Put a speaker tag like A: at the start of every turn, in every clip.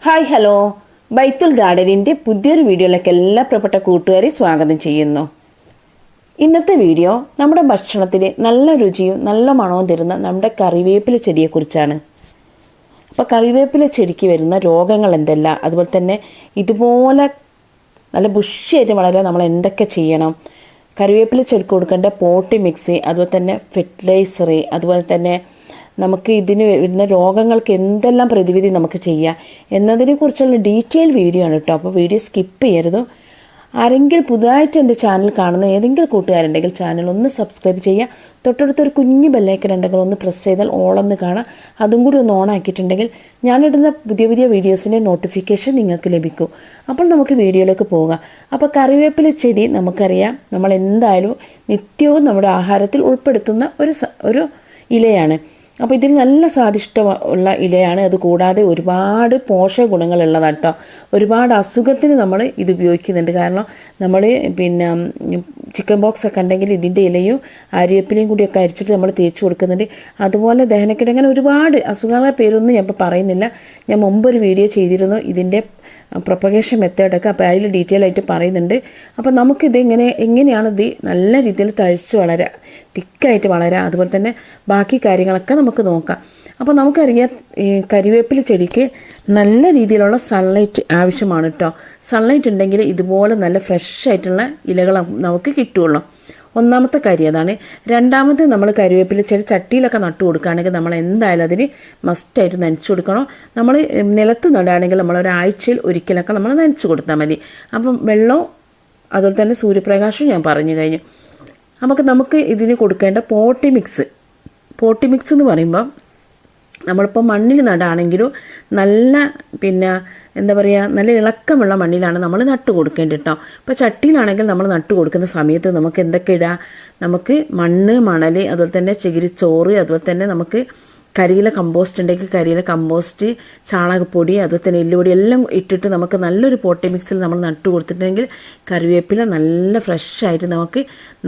A: Hi hello ബൈത്തുൽ ഗാർഡനിൻ്റെ പുതിയൊരു വീഡിയോയിലേക്ക് എല്ലാ പ്രിയപ്പെട്ട കൂട്ടുകാരെ സ്വാഗതം ചെയ്യുന്നു. ഇന്നത്തെ വീഡിയോ നമ്മുടെ ഭക്ഷണത്തിൽ നല്ല രുചിയും നല്ല മണവും തരുന്ന നമ്മുടെ കറിവേപ്പില ചെടിയെക്കുറിച്ചാണ്. അപ്പോൾ കറിവേപ്പില ചെടിക്ക് വരുന്ന രോഗങ്ങൾ എന്തെല്ലാം, അതുപോലെ തന്നെ ഇതുപോലെ നല്ല ബുഷിയായിട്ട് വളരാൻ നമ്മൾ എന്തൊക്കെ ചെയ്യണം, കറിവേപ്പില ചെടിക്ക് കൊടുക്കേണ്ട പോട്ടി മിക്സ്, അതുപോലെ തന്നെ ഫെർട്ടിലൈസർ, അതുപോലെ തന്നെ നമുക്ക് ഇതിന് വരുന്ന രോഗങ്ങൾക്ക് എന്തെല്ലാം പ്രതിവിധി നമുക്ക് ചെയ്യാം എന്നതിനെക്കുറിച്ചുള്ള ഡീറ്റെയിൽ വീഡിയോ ആണ് കേട്ടോ. അപ്പോൾ വീഡിയോ സ്കിപ്പ് ചെയ്യരുത്. ആരെങ്കിലും പുതുതായിട്ട് എൻ്റെ ചാനൽ കാണുന്ന ഏതെങ്കിലും കൂട്ടുകാരുണ്ടെങ്കിൽ ചാനൽ ഒന്ന് സബ്സ്ക്രൈബ് ചെയ്യുക. തൊട്ടടുത്തൊരു കുഞ്ഞു ബെല്ലൈക്കൻ ഉണ്ടെങ്കിൽ ഒന്ന് പ്രസ് ചെയ്താൽ ഓളൊന്ന് കാണാം. അതും കൂടി ഒന്ന് ഓൺ ആക്കിയിട്ടുണ്ടെങ്കിൽ ഞാനിടുന്ന പുതിയ പുതിയ വീഡിയോസിൻ്റെ നോട്ടിഫിക്കേഷൻ നിങ്ങൾക്ക് ലഭിക്കും. അപ്പോൾ നമുക്ക് വീഡിയോയിലേക്ക് പോകാം. അപ്പോൾ കറിവേപ്പില ചെടി നമുക്കറിയാം, നമ്മൾ എന്തായാലും നിത്യവും നമ്മുടെ ആഹാരത്തിൽ ഉൾപ്പെടുത്തുന്ന ഒരു ഇലയാണ്. അപ്പോൾ ഇതിൽ നല്ല സ്വാദിഷ്ടമുള്ള ഇലയാണ്. അത് കൂടാതെ ഒരുപാട് പോഷക ഗുണങ്ങളുള്ളതാണ് കേട്ടോ. ഒരുപാട് അസുഖത്തിന് നമ്മൾ ഇത് ഉപയോഗിക്കുന്നുണ്ട്. കാരണം നമ്മൾ ചിക്കൻ ബോക്സ് ഒക്കെ ഉണ്ടെങ്കിൽ ഇതിൻ്റെ ഇലയും ആര്യവേപ്പിലയും കൂടിയൊക്കെ അരിച്ചിട്ട് നമ്മൾ തേച്ച് കൊടുക്കുന്നുണ്ട്. അതുപോലെ ദഹനക്കേട്, അങ്ങനെ ഒരുപാട് അസുഖങ്ങളുടെ പേരൊന്നും ഞാൻ ഇപ്പോൾ പറയുന്നില്ല. ഞാൻ മുമ്പൊരു വീഡിയോ ചെയ്തിരുന്നു ഇതിൻ്റെ പ്രൊപ്പഗേഷൻ മെത്തേഡൊക്കെ, അപ്പോൾ അതിൽ ഡീറ്റെയിൽ ആയിട്ട് പറയുന്നുണ്ട്. അപ്പോൾ നമുക്കിത് എങ്ങനെയാണ് ഇത് നല്ല രീതിയിൽ തഴച്ച് വളരാം, തിക്കായിട്ട് വളരാം, അതുപോലെ തന്നെ ബാക്കി കാര്യങ്ങളൊക്കെ നമുക്ക് നോക്കാം. അപ്പോൾ നമുക്കറിയാം, ഈ കരിവേപ്പില ചെടിക്ക് നല്ല രീതിയിലുള്ള സൺലൈറ്റ് ആവശ്യമാണ് കേട്ടോ. സൺലൈറ്റ് ഉണ്ടെങ്കിൽ ഇതുപോലെ നല്ല ഫ്രഷ് ആയിട്ടുള്ള ഇലകൾ നമുക്ക് കിട്ടുകയുള്ളൂ. ഒന്നാമത്തെ കാര്യം അതാണ്. രണ്ടാമത്, നമ്മൾ കരിവേപ്പില ചെടി ചട്ടിയിലൊക്കെ നട്ടു കൊടുക്കുകയാണെങ്കിൽ നമ്മൾ എന്തായാലും അതിന് മസ്റ്റായിട്ട് നനച്ചു കൊടുക്കണം. നമ്മൾ നിലത്ത് നടുകയാണെങ്കിൽ നമ്മൾ ഒരാഴ്ചയിൽ ഒരിക്കലൊക്കെ നമ്മൾ നനച്ചു കൊടുത്താൽ മതി. അപ്പം വെള്ളവും അതുപോലെ തന്നെ സൂര്യപ്രകാശവും ഞാൻ പറഞ്ഞു കഴിഞ്ഞു. നമുക്ക് ഇതിന് കൊടുക്കേണ്ട പോട്ടി മിക്സ് എന്ന് പറയുമ്പോൾ നമ്മളിപ്പോൾ മണ്ണിൽ നടാണെങ്കിലും നല്ല എന്താ പറയുക, നല്ല ഇളക്കമുള്ള മണ്ണിലാണ് നമ്മൾ നട്ട് കൊടുക്കേണ്ടത് കേട്ടോ. ഇപ്പോൾ ചട്ടിയിലാണെങ്കിൽ നമ്മൾ നട്ട് കൊടുക്കുന്ന സമയത്ത് നമുക്ക് എന്തൊക്കെ ഇടാം, നമുക്ക് മണ്ണ്, മണൽ, അതുപോലെ തന്നെ ചകിരിച്ചോറ്, അതുപോലെ തന്നെ നമുക്ക് കരിയില കമ്പോസ്റ്റ് ഉണ്ടെങ്കിൽ കരിയില കമ്പോസ്റ്റ്, ചാണകപ്പൊടി, അതുപോലെ തന്നെ എല്ലുപൊടി എല്ലാം ഇട്ടിട്ട് നമുക്ക് നല്ലൊരു പോട്ടി മിക്സിൽ നമ്മൾ നട്ട് കൊടുത്തിട്ടുണ്ടെങ്കിൽ കറിവേപ്പില നല്ല ഫ്രഷായിട്ട്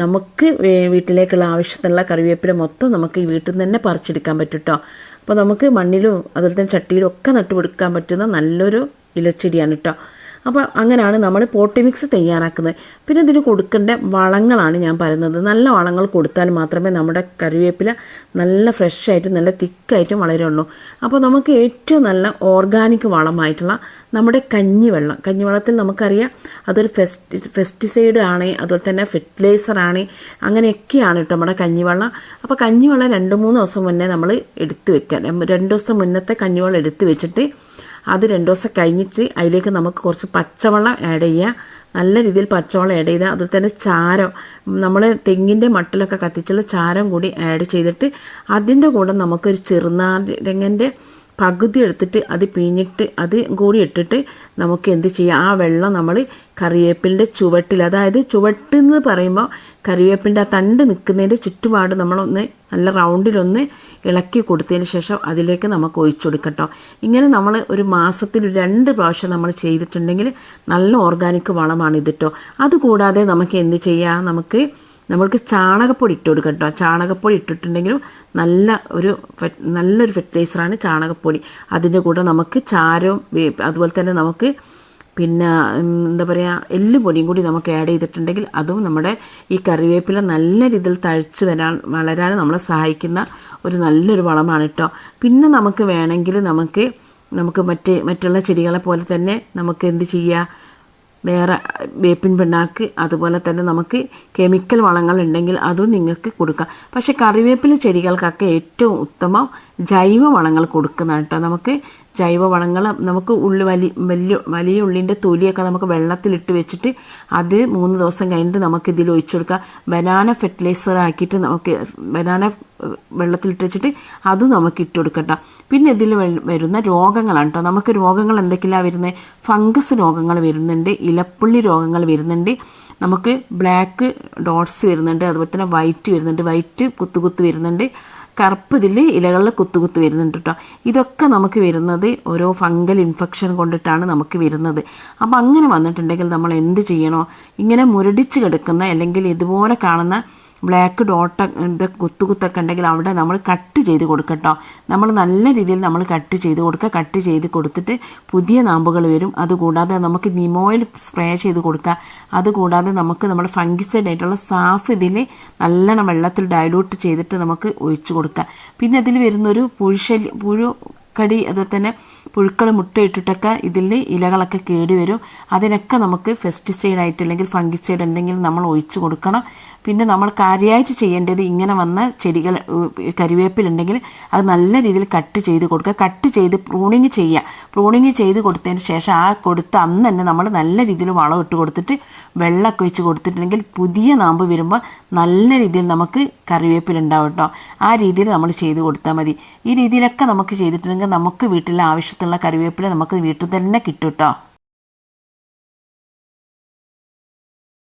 A: നമുക്ക് വീട്ടിലേക്കുള്ള ആവശ്യത്തിനുള്ള കറിവേപ്പില മൊത്തം നമുക്ക് ഈ വീട്ടിൽ നിന്ന് തന്നെ പറിച്ചെടുക്കാൻ പറ്റും കേട്ടോ. അപ്പോൾ നമുക്ക് മണ്ണിലും അതുപോലെ തന്നെ ചട്ടിയിലും ഒക്കെ നട്ട് കൊടുക്കാൻ പറ്റുന്ന നല്ലൊരു ഇലച്ചെടിയാണ് കേട്ടോ. അപ്പോൾ അങ്ങനെയാണ് നമ്മൾ പോട്ടി മിക്സ് തയ്യാറാക്കുന്നത്. പിന്നെ ഇതിന് കൊടുക്കേണ്ട വളങ്ങളാണ് ഞാൻ പറയുന്നത്. നല്ല വളങ്ങൾ കൊടുത്താൽ മാത്രമേ നമ്മുടെ കറിവേപ്പില നല്ല ഫ്രഷായിട്ടും നല്ല തിക്കായിട്ടും വളരുള്ളൂ. അപ്പോൾ നമുക്ക് ഏറ്റവും നല്ല ഓർഗാനിക് വളമായിട്ടുള്ള നമ്മുടെ കഞ്ഞിവെള്ളത്തിൽ നമുക്കറിയാം അതൊരു പെസ്റ്റിസൈഡ് ആണ്, അതുപോലെ തന്നെ ഫെർട്ടിലൈസറാണ്, അങ്ങനെയൊക്കെയാണ് കേട്ടോ നമ്മുടെ കഞ്ഞിവെള്ളം. അപ്പോൾ കഞ്ഞിവെള്ളം 2-3 ദിവസം മുന്നേ നമ്മൾ എടുത്ത് വെക്കാൻ, 2 ദിവസം മുന്നത്തെ കഞ്ഞിവെള്ളം എടുത്ത് വെച്ചിട്ട് അത് 2 ദിവസം കഴിഞ്ഞിട്ട് അതിലേക്ക് നമുക്ക് കുറച്ച് പച്ചവെള്ളം ആഡ് ചെയ്യുക. നല്ല രീതിയിൽ പച്ചവെള്ളം ആഡ് ചെയ്താൽ, അതുപോലെ തന്നെ ചാരം, നമ്മൾ തെങ്ങിൻ്റെ മട്ടിലൊക്കെ കത്തിച്ചുള്ള ചാരം കൂടി ആഡ് ചെയ്തിട്ട് അതിൻ്റെ കൂടെ നമുക്കൊരു ചെറുനാരങ്ങൻ്റെ പകുതി എടുത്തിട്ട് അത് പിഴിഞ്ഞിട്ട് അത് കൂടി ഇട്ടിട്ട് നമുക്ക് എന്ത് ചെയ്യാം, ആ വെള്ളം നമ്മൾ കറിവേപ്പിലിൻ്റെ ചുവട്ടിൽ, അതായത് ചുവട്ടെന്ന് പറയുമ്പോൾ കറിവേപ്പിൻ്റെ ആ തണ്ട് നിൽക്കുന്നതിൻ്റെ ചുറ്റുപാട് നമ്മളൊന്ന് നല്ല റൗണ്ടിലൊന്ന് ഇളക്കി കൊടുത്തതിന് ശേഷം അതിലേക്ക് നമുക്ക് ഒഴിച്ചു കൊടുക്കട്ടോ. ഇങ്ങനെ നമ്മൾ ഒരു മാസത്തിൽ 2 പ്രാവശ്യം നമ്മൾ ചെയ്തിട്ടുണ്ടെങ്കിൽ നല്ല ഓർഗാനിക് വളമാണ് ഇത് കേട്ടോ. അതുകൂടാതെ നമുക്ക് എന്ത് ചെയ്യാം, നമ്മൾക്ക് ചാണകപ്പൊടി ഇട്ട് കൊടുക്കാം കേട്ടോ. ചാണകപ്പൊടി ഇട്ടിട്ടുണ്ടെങ്കിലും നല്ലൊരു ഫെർട്ടിലൈസറാണ് ചാണകപ്പൊടി. അതിൻ്റെ കൂടെ നമുക്ക് ചാരവും അതുപോലെ തന്നെ നമുക്ക് എന്താ പറയുക, എല്ലുപൊടിയും കൂടി നമുക്ക് ആഡ് ചെയ്തിട്ടുണ്ടെങ്കിൽ അതും നമ്മുടെ ഈ കറിവേപ്പില നല്ല രീതിയിൽ തഴച്ച് വളരാൻ നമ്മളെ സഹായിക്കുന്ന ഒരു നല്ലൊരു വളമാണ് കേട്ടോ. പിന്നെ നമുക്ക് വേണമെങ്കിൽ നമുക്ക് മറ്റുള്ള ചെടികളെ പോലെ തന്നെ നമുക്ക് എന്ത് ചെയ്യുക, വേറെ വേപ്പിൻ പിണ്ണാക്ക്, അതുപോലെ തന്നെ നമുക്ക് കെമിക്കൽ വളങ്ങൾ ഉണ്ടെങ്കിൽ അതും നിങ്ങൾക്ക് കൊടുക്കാം. പക്ഷേ കറിവേപ്പില ചെടികൾക്കൊക്കെ ഏറ്റവും ഉത്തമം ജൈവ വളങ്ങൾ കൊടുക്കുന്നതാണ് കേട്ടോ. നമുക്ക് ജൈവ വളങ്ങൾ നമുക്ക് വലിയ ഉള്ളിൻ്റെ തൊലിയൊക്കെ നമുക്ക് വെള്ളത്തിലിട്ട് വെച്ചിട്ട് അത് 3 ദിവസം കഴിഞ്ഞിട്ട് നമുക്ക് ഇതിൽ ഒഴിച്ചു കൊടുക്കാം. ബനാന ഫെർട്ടിലൈസർ ആക്കിയിട്ട് നമുക്ക് ബനാന വെള്ളത്തിലിട്ട് വെച്ചിട്ട് അതും നമുക്ക് ഇട്ട് കൊടുക്കട്ടോ. പിന്നെ ഇതിൽ വരുന്ന രോഗങ്ങളാണ് കേട്ടോ. നമുക്ക് രോഗങ്ങൾ എന്തൊക്കെയാണ് വരുന്നത്, ഫംഗസ് രോഗങ്ങൾ വരുന്നുണ്ട്, ഇലപ്പുള്ളി രോഗങ്ങൾ വരുന്നുണ്ട്, നമുക്ക് ബ്ലാക്ക് ഡോട്ട്സ് വരുന്നുണ്ട്, അതുപോലെ തന്നെ വൈറ്റ് കുത്തുകുത്ത് വരുന്നുണ്ട്, കറുപ്പ് ഇതിൽ ഇലകളിൽ കുത്തുകുത്ത് വരുന്നുണ്ട് കേട്ടോ. ഇതൊക്കെ നമുക്ക് വരുന്നത് ഓരോ ഫംഗൽ ഇൻഫെക്ഷൻ കൊണ്ടിട്ടാണ് നമുക്ക് വരുന്നത്. അപ്പോൾ അങ്ങനെ വന്നിട്ടുണ്ടെങ്കിൽ നമ്മൾ എന്ത് ചെയ്യണോ, ഇങ്ങനെ മുരടിച്ച് കിടക്കുന്ന അല്ലെങ്കിൽ ഇതുപോലെ കാണുന്ന ബ്ലാക്ക് ഡോട്ട് ഇത് കുത്തൊക്കെ ഉണ്ടെങ്കിൽ അവിടെ നമ്മൾ കട്ട് ചെയ്ത് കൊടുക്കട്ടോ. നമ്മൾ നല്ല രീതിയിൽ നമ്മൾ കട്ട് ചെയ്ത് കൊടുക്കുക. കട്ട് ചെയ്ത് കൊടുത്തിട്ട് പുതിയ നാമ്പുകൾ വരും. അതുകൂടാതെ നമുക്ക് നീം ഓയിൽ സ്പ്രേ ചെയ്ത് കൊടുക്കുക. അതുകൂടാതെ നമുക്ക് നമ്മുടെ ഫംഗിസൈഡ് ആയിട്ടുള്ള സാഫ് ഇതിൽ നല്ലോണം വെള്ളത്തിൽ ഡൈലൂട്ട് ചെയ്തിട്ട് നമുക്ക് ഒഴിച്ച് കൊടുക്കുക. പിന്നെ അതിൽ വരുന്നൊരു പുഴുക്കടി, അതുപോലെ തന്നെ പുഴുക്കൾ മുട്ടയിട്ടിട്ടൊക്കെ ഇതിൽ ഇലകളൊക്കെ കേടി വരും. അതിനൊക്കെ നമുക്ക് പെസ്റ്റിസൈഡ് ആയിട്ട് അല്ലെങ്കിൽ ഫംഗിസൈഡ് എന്തെങ്കിലും നമ്മൾ ഒഴിച്ച് കൊടുക്കണം. പിന്നെ നമ്മൾ കാര്യമായിട്ട് ചെയ്യേണ്ടത് ഇങ്ങനെ വന്ന ചെടികൾ കരിവേപ്പിലുണ്ടെങ്കിൽ അത് നല്ല രീതിയിൽ കട്ട് ചെയ്ത് കൊടുക്കുക. കട്ട് ചെയ്ത് പ്രൂണിങ് ചെയ്യുക. പ്രൂണിങ് ചെയ്ത് കൊടുത്തതിന് ശേഷം ആ കൊടുത്ത അന്ന് തന്നെ നമ്മൾ നല്ല രീതിയിൽ വളം ഇട്ട് കൊടുത്തിട്ട് വെള്ളമൊക്കെ ഒഴിച്ച് കൊടുത്തിട്ടുണ്ടെങ്കിൽ പുതിയ നാമ്പ് വരുമ്പോൾ നല്ല രീതിയിൽ നമുക്ക് കറിവേപ്പിലുണ്ടാവും കേട്ടോ. ആ രീതിയിൽ നമ്മൾ ചെയ്ത് കൊടുത്താൽ മതി. ഈ രീതിയിലൊക്കെ നമുക്ക് ചെയ്തിട്ടുണ്ടെങ്കിൽ നമുക്ക് വീട്ടിലെ ആവശ്യത്തിലുള്ള കറിവേപ്പില നമുക്ക് വീട്ടിൽ തന്നെ കിട്ടും കേട്ടോ.